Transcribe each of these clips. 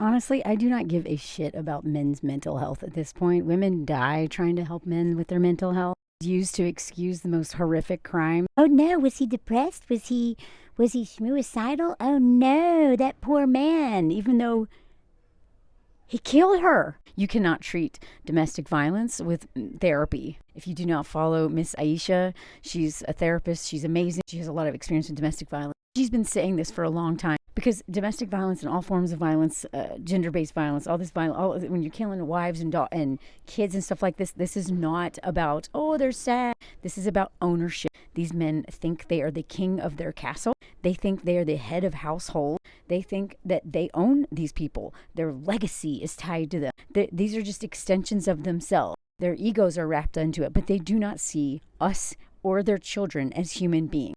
Honestly, I do not give a shit about men's mental health at this point. Women die trying to help men with their mental health. Used to excuse the most horrific crime. Oh no, was he depressed? Was he suicidal? Oh no, that poor man, even though he killed her. You cannot treat domestic violence with therapy. If you do not follow Miss Aisha, she's a therapist. She's amazing. She has a lot of experience in domestic violence. She's been saying this for a long time because domestic violence and all forms of violence, gender-based violence, all this violence, when you're killing wives and kids and stuff like this is not about, oh, they're sad. This is about ownership. These men think they are the king of their castle. They think they are the head of household. They think that they own these people. Their legacy is tied to them. These are just extensions of themselves. Their egos are wrapped into it, but they do not see us or their children as human beings.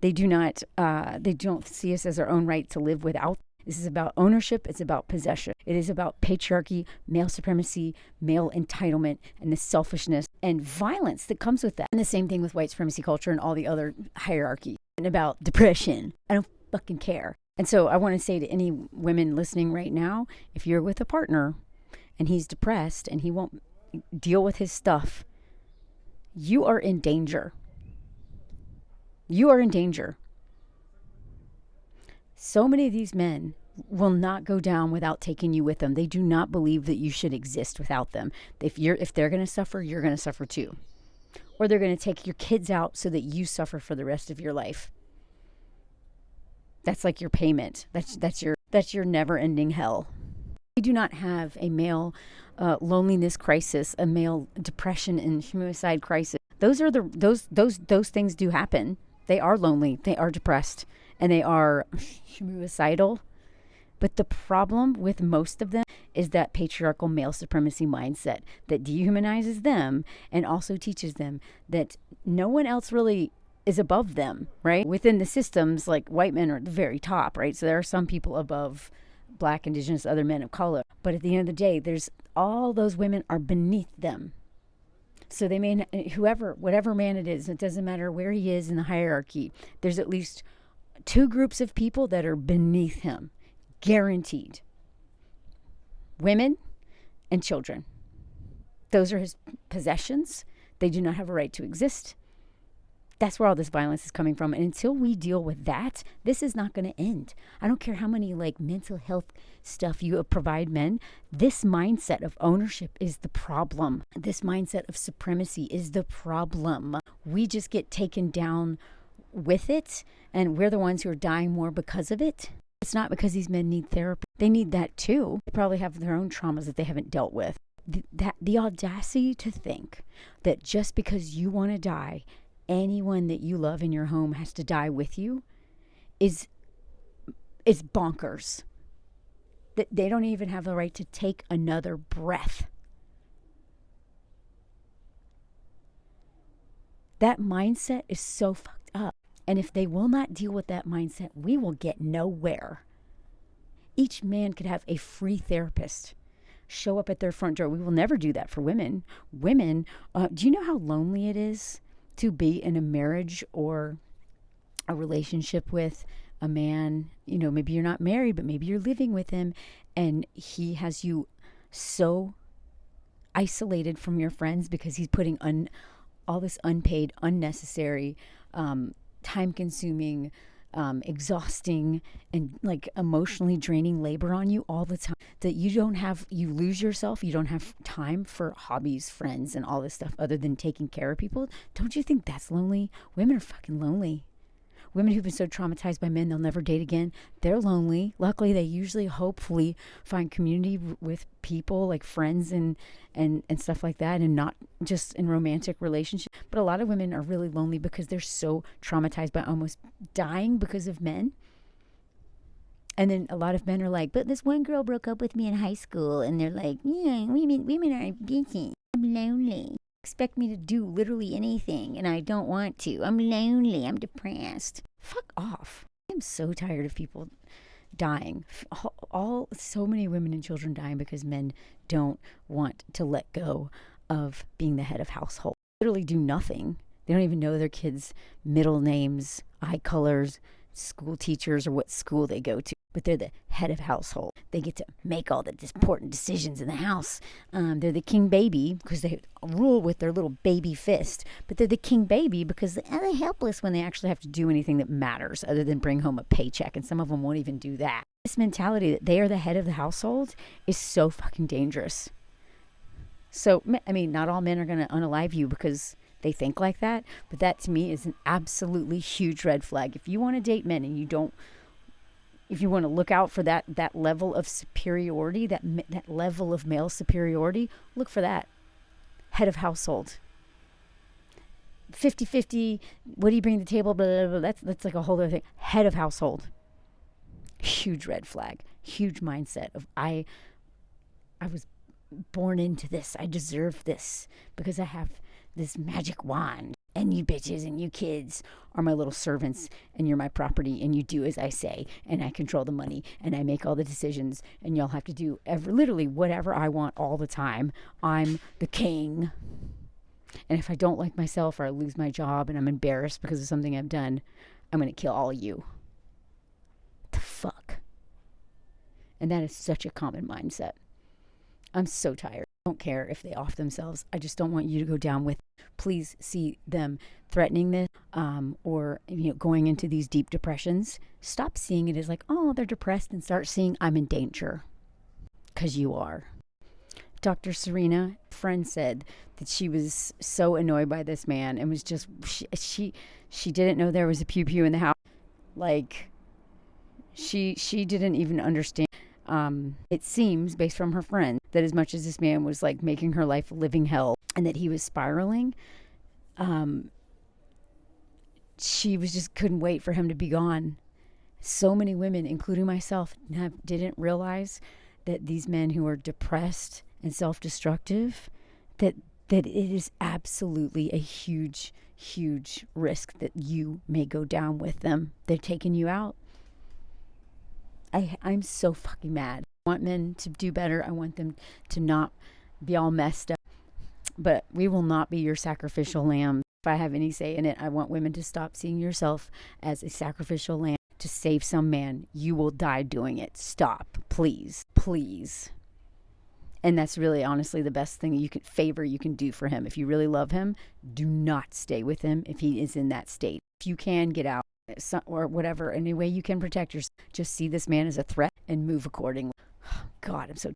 They don't see us as our own right to live without. This is about ownership. It's about possession. It is about patriarchy, male supremacy, male entitlement, and the selfishness and violence that comes with that. And the same thing with white supremacy culture and all the other hierarchy. And about depression. I don't fucking care. And so I want to say to any women listening right now, if you're with a partner and he's depressed and he won't deal with his stuff, you are in danger. You are in danger. So many of these men will not go down without taking you with them. They do not believe that you should exist without them. If they're going to suffer, you're going to suffer too. Or they're going to take your kids out so that you suffer for the rest of your life. That's like your payment. That's your never-ending hell. We do not have a male loneliness crisis, a male depression and suicide crisis. Those things do happen. They are lonely, they are depressed, and they are suicidal. But the problem with most of them is that patriarchal male supremacy mindset that dehumanizes them and also teaches them that no one else really is above them, right? Within the systems, like white men are at the very top, right? So there are some people above Black, Indigenous, other men of color. But at the end of the day, there's all those women are beneath them. So they may, whatever man it is, it doesn't matter where he is in the hierarchy, there's at least two groups of people that are beneath him, guaranteed. Women and children. Those are his possessions. They do not have a right to exist. That's where all this violence is coming from. And until we deal with that, this is not going to end. I don't care how many mental health stuff you provide men. This mindset of ownership is the problem. This mindset of supremacy is the problem. We just get taken down with it, and we're the ones who are dying more because of it. It's not because these men need therapy. They need that too. They probably have their own traumas that they haven't dealt with. The audacity to think that just because you want to die, anyone that you love in your home has to die with you is bonkers. That they don't even have the right to take another breath. That mindset is so fucked up. And if they will not deal with that mindset, we will get nowhere. Each man could have a free therapist show up at their front door. We will never do that for women. Women, do you know how lonely it is to be in a marriage or a relationship with a man? Maybe you're not married, but maybe you're living with him and he has you so isolated from your friends because he's putting all this unpaid, unnecessary, time-consuming, exhausting, and emotionally draining labor on you all the time that you lose yourself. You don't have time for hobbies, friends, and all this stuff other than taking care of people. Don't you think that's lonely? Women are fucking lonely. Women who've been so traumatized by men they'll never date again, they're lonely. Luckily, they usually, hopefully, find community with people like friends and stuff like that, and not just in romantic relationships. But a lot of women are really lonely because they're so traumatized by almost dying because of men. And then a lot of men are like, but this one girl broke up with me in high school, and they're like, yeah, women are bitchy. I'm lonely. Expect me to do literally anything, and I don't want to. I'm lonely. I'm depressed. Fuck off. I'm so tired of people dying. So many women and children dying because men don't want to let go of being the head of household. Literally do nothing. They don't even know their kids' middle names, eye colors, school teachers, or what school they go to. but they're the head of household. They get to make all the important decisions in the house. They're the king baby because they rule with their little baby fist, but they're the king baby because they're helpless when they actually have to do anything that matters other than bring home a paycheck, and some of them won't even do that. This mentality that they are the head of the household is so fucking dangerous. So, I mean, not all men are going to unalive you because they think like that, but that to me is an absolutely huge red flag. If you want to date men and you don't, if you want to look out for that level of superiority, that level of male superiority, look for that. Head of household. 50-50, what do you bring to the table? Blah, blah, blah. That's like a whole other thing. Head of household. Huge red flag. Huge mindset of I was born into this. I deserve this because I have this magic wand, and you bitches and you kids are my little servants, and you're my property, and you do as I say, and I control the money, and I make all the decisions, and y'all have to do literally whatever I want all the time. I'm the king. And if I don't like myself, or I lose my job and I'm embarrassed because of something I've done, I'm going to kill all of you. What the fuck? And that is such a common mindset. I'm so tired. I don't care if they off themselves. I just don't want you to go down with. Please see them threatening this, or going into these deep depressions. Stop seeing it as like, oh, they're depressed, and start seeing I'm in danger, because you are. Dr. Cerina, friend, said that she was so annoyed by this man and was just she didn't know there was a pew pew in the house. Like she didn't even understand. It seems, based from her friend, that as much as this man was like making her life a living hell and that he was spiraling, she was just couldn't wait for him to be gone. So many women, including myself, didn't realize that these men who are depressed and self-destructive, that it is absolutely a huge, huge risk that you may go down with them. They're taking you out. I'm so fucking mad. I want men to do better. I want them to not be all messed up. But we will not be your sacrificial lamb. If I have any say in it, I want women to stop seeing yourself as a sacrificial lamb to save some man. You will die doing it. Stop. Please. Please. And that's really, honestly, the best favor you can do for him. If you really love him, do not stay with him if he is in that state. If you can, get out. Or whatever, any way you can protect yourself. Just see this man as a threat and move accordingly. God, I'm so